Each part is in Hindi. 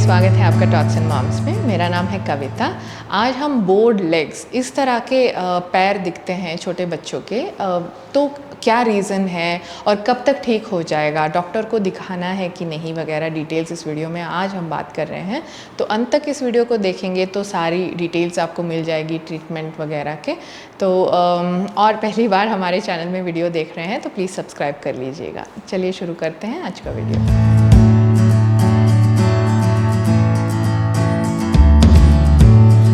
स्वागत है आपका टॉक्स एंड मॉम्स में। मेरा नाम है कविता। आज हम बोर्ड लेग्स, इस तरह के पैर दिखते हैं छोटे बच्चों के, तो क्या रीज़न है और कब तक ठीक हो जाएगा, डॉक्टर को दिखाना है कि नहीं वगैरह, डिटेल्स इस वीडियो में आज हम बात कर रहे हैं। तो अंत तक इस वीडियो को देखेंगे तो सारी डिटेल्स आपको मिल जाएगी ट्रीटमेंट वगैरह के। तो और पहली बार हमारे चैनल में वीडियो देख रहे हैं तो प्लीज़ सब्सक्राइब कर लीजिएगा। चलिए शुरू करते हैं आज का वीडियो।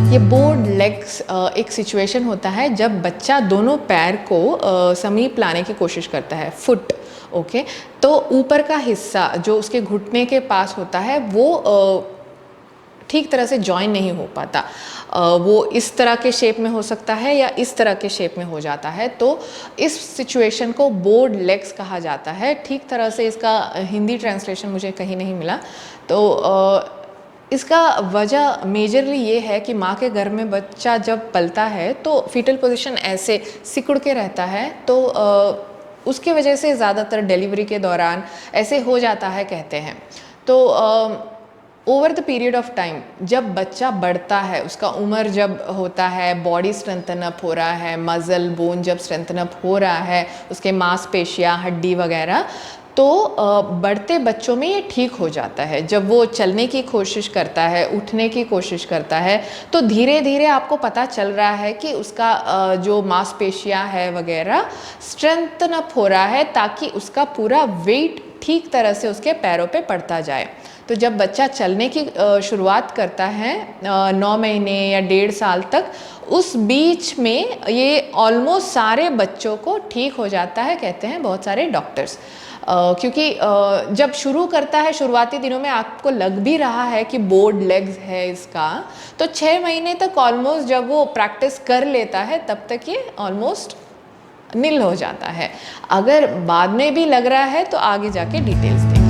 ये बोर्ड लेग्स एक सिचुएशन होता है जब बच्चा दोनों पैर को समीप लाने की कोशिश करता है, फुट, ओके। तो ऊपर का हिस्सा जो उसके घुटने के पास होता है वो ठीक तरह से जॉइन नहीं हो पाता। वो इस तरह के शेप में हो सकता है या इस तरह के शेप में हो जाता है। तो इस सिचुएशन को बोर्ड लेग्स कहा जाता है। ठीक तरह से इसका हिंदी ट्रांसलेशन मुझे कहीं नहीं मिला। तो इसका वजह मेजरली ये है कि माँ के घर में बच्चा जब पलता है तो फीटल पोजीशन ऐसे सिकुड़ के रहता है, तो उसके वजह से ज़्यादातर डिलीवरी के दौरान ऐसे हो जाता है कहते हैं। तो over the period of time जब बच्चा बढ़ता है, उसका उम्र जब होता है, बॉडी स्ट्रेंथन अप हो रहा है, मसल बोन जब स्ट्रेंथन अप हो रहा है, उसके मांसपेशियाँ, हड्डी वगैरह, तो बढ़ते बच्चों में ये ठीक हो जाता है। जब वो चलने की कोशिश करता है, उठने की कोशिश करता है, तो धीरे धीरे आपको पता चल रहा है कि उसका जो मांसपेशियाँ है वगैरह स्ट्रेंथन अप हो रहा है, ताकि उसका पूरा वेट ठीक तरह से उसके पैरों पे पड़ता जाए। तो जब बच्चा चलने की शुरुआत करता है 9 महीने या 1.5 साल तक, उस बीच में ये ऑलमोस्ट सारे बच्चों को ठीक हो जाता है कहते हैं बहुत सारे डॉक्टर्स। क्योंकि जब शुरू करता है, शुरुआती दिनों में आपको लग भी रहा है कि बोर्ड लेग्स है इसका, तो 6 महीने तक ऑलमोस्ट जब वो प्रैक्टिस कर लेता है तब तक ये ऑलमोस्ट निल हो जाता है। अगर बाद में भी लग रहा है तो आगे जाके डिटेल्स देखिए।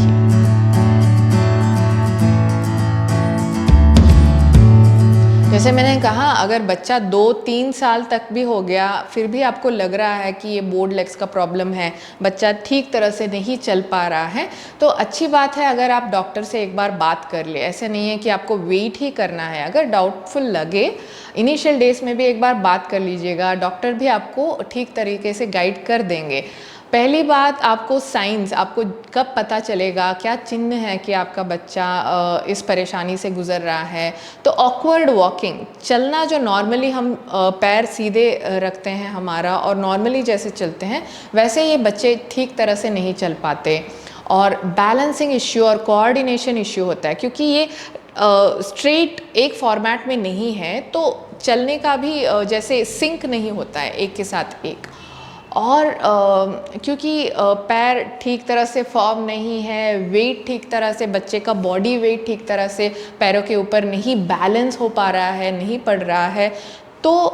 जैसे मैंने कहा, अगर बच्चा 2-3 साल तक भी हो गया, फिर भी आपको लग रहा है कि ये बोर्ड लेग्स का प्रॉब्लम है, बच्चा ठीक तरह से नहीं चल पा रहा है, तो अच्छी बात है अगर आप डॉक्टर से एक बार बात कर ले। ऐसे नहीं है कि आपको वेट ही करना है। अगर डाउटफुल लगे, इनिशियल डेज में भी एक बार बात कर लीजिएगा, डॉक्टर भी आपको ठीक तरीके से गाइड कर देंगे। पहली बात, आपको साइंस, आपको कब पता चलेगा, क्या चिन्ह है कि आपका बच्चा इस परेशानी से गुजर रहा है। तो ऑकवर्ड वॉकिंग, चलना जो नॉर्मली हम पैर सीधे रखते हैं हमारा और नॉर्मली जैसे चलते हैं वैसे ये बच्चे ठीक तरह से नहीं चल पाते। और बैलेंसिंग इश्यू और कोऑर्डिनेशन इश्यू होता है, क्योंकि ये स्ट्रेट एक फॉर्मेट में नहीं है, तो चलने का भी जैसे सिंक नहीं होता है एक के साथ एक। और क्योंकि पैर ठीक तरह से फॉर्म नहीं है, वेट ठीक तरह से, बच्चे का बॉडी वेट ठीक तरह से पैरों के ऊपर नहीं बैलेंस हो पा रहा है, नहीं पड़ रहा है, तो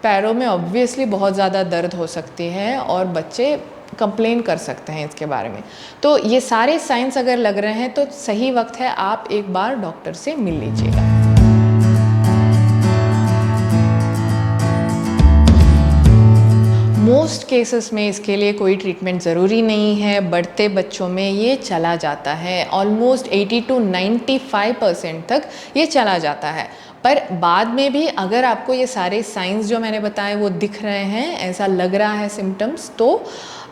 पैरों में ऑब्वियसली बहुत ज़्यादा दर्द हो सकती है और बच्चे कंप्लेन कर सकते हैं इसके बारे में। तो ये सारे साइंस अगर लग रहे हैं तो सही वक्त है आप एक बार डॉक्टर से मिल लीजिएगा। मोस्ट केसेस में इसके लिए कोई ट्रीटमेंट ज़रूरी नहीं है। बढ़ते बच्चों में ये चला जाता है, ऑलमोस्ट 80 to 95% तक ये चला जाता है। पर बाद में भी अगर आपको ये सारे साइंस जो मैंने बताए वो दिख रहे हैं, ऐसा लग रहा है सिम्टम्स, तो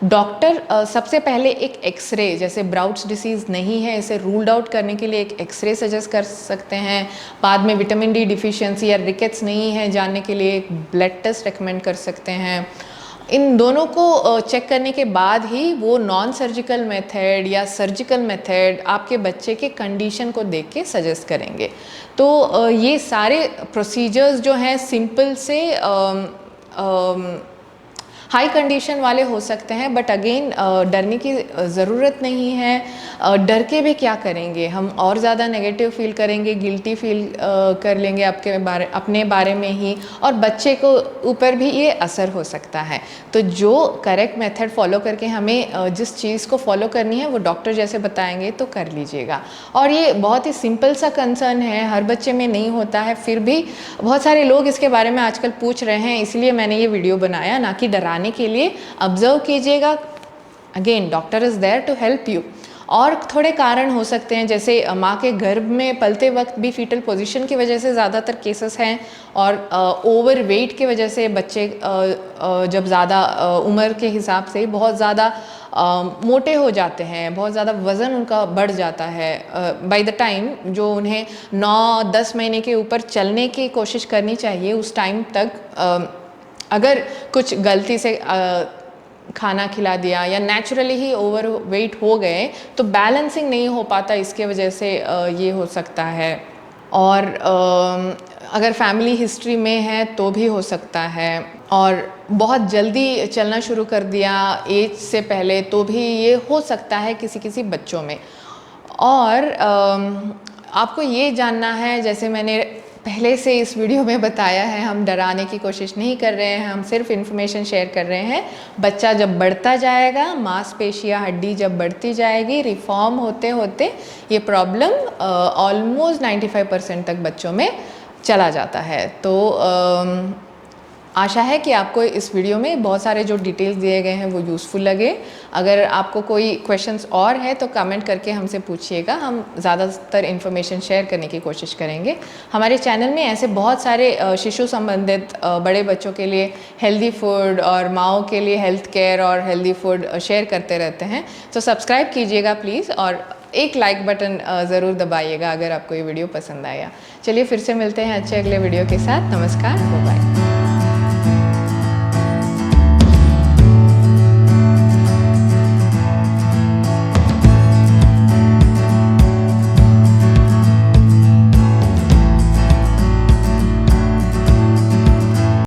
डॉक्टर सबसे पहले एक एक्सरे, जैसे ब्राउट्स डिसीज़ नहीं है इसे रूल्ड आउट करने के लिए एक एक्सरे सजेस्ट कर सकते हैं। बाद में विटामिन डी डिफिशियंसी या रिकेट्स नहीं है जानने के लिए एक ब्लड टेस्ट रेकमेंड कर सकते हैं। इन दोनों को चेक करने के बाद ही वो नॉन सर्जिकल मेथड या सर्जिकल मेथड आपके बच्चे के कंडीशन को देख के सजेस्ट करेंगे। तो ये सारे प्रोसीजर्स जो हैं सिंपल से हाई कंडीशन वाले हो सकते हैं, बट अगेन डरने की ज़रूरत नहीं है। डर के भी क्या करेंगे, हम और ज़्यादा नेगेटिव फील करेंगे, गिल्टी फील कर लेंगे अपने बारे में ही, और बच्चे को ऊपर भी ये असर हो सकता है। तो जो करेक्ट मेथड फॉलो करके हमें जिस चीज़ को फॉलो करनी है वो डॉक्टर जैसे बताएंगे तो कर लीजिएगा। और ये बहुत ही सिंपल सा कंसर्न है, हर बच्चे में नहीं होता है, फिर भी बहुत सारे लोग इसके बारे में आजकल पूछ रहे हैं, इसलिए मैंने ये वीडियो बनाया, ना कि डराने के लिए। ऑब्जर्व कीजिएगा, again doctor is there to help you. और थोड़े कारण हो सकते हैं, जैसे माँ के गर्भ में पलते वक्त भी फीटल पोजीशन की वजह से ज़्यादातर केसेस हैं, और ओवर वेट की वजह से बच्चे जब ज़्यादा उम्र के हिसाब से बहुत ज़्यादा मोटे हो जाते हैं, बहुत ज़्यादा वज़न उनका बढ़ जाता है। बाय द टाइम जो उन्हें 9-10 महीने के ऊपर चलने की कोशिश करनी चाहिए, उस टाइम तक अगर कुछ गलती से खाना खिला दिया या नेचुरली ही ओवर वेट हो गए तो बैलेंसिंग नहीं हो पाता, इसके वजह से ये हो सकता है। और अगर फैमिली हिस्ट्री में है तो भी हो सकता है, और बहुत जल्दी चलना शुरू कर दिया एज से पहले तो भी ये हो सकता है किसी किसी बच्चों में। और आपको ये जानना है, जैसे मैंने पहले से इस वीडियो में बताया है, हम डराने की कोशिश नहीं कर रहे हैं, हम सिर्फ इन्फॉर्मेशन शेयर कर रहे हैं। बच्चा जब बढ़ता जाएगा, मांसपेशियाँ हड्डी जब बढ़ती जाएगी, रिफॉर्म होते होते ये प्रॉब्लम ऑलमोस्ट 95% तक बच्चों में चला जाता है। तो आशा है कि आपको इस वीडियो में बहुत सारे जो डिटेल्स दिए गए हैं वो यूज़फुल लगे। अगर आपको कोई क्वेश्चंस और है तो कमेंट करके हमसे पूछिएगा, हम ज़्यादातर इन्फॉर्मेशन शेयर करने की कोशिश करेंगे। हमारे चैनल में ऐसे बहुत सारे शिशु संबंधित बड़े बच्चों के लिए हेल्दी फूड और माँओं के लिए हेल्थ केयर और हेल्दी फूड शेयर करते रहते हैं। तो सब्सक्राइब कीजिएगा प्लीज़, और एक लाइक बटन ज़रूर दबाइएगा अगर आपको ये वीडियो पसंद आया। चलिए फिर से मिलते हैं अच्छे अगले वीडियो के साथ। नमस्कार, बाय बाय।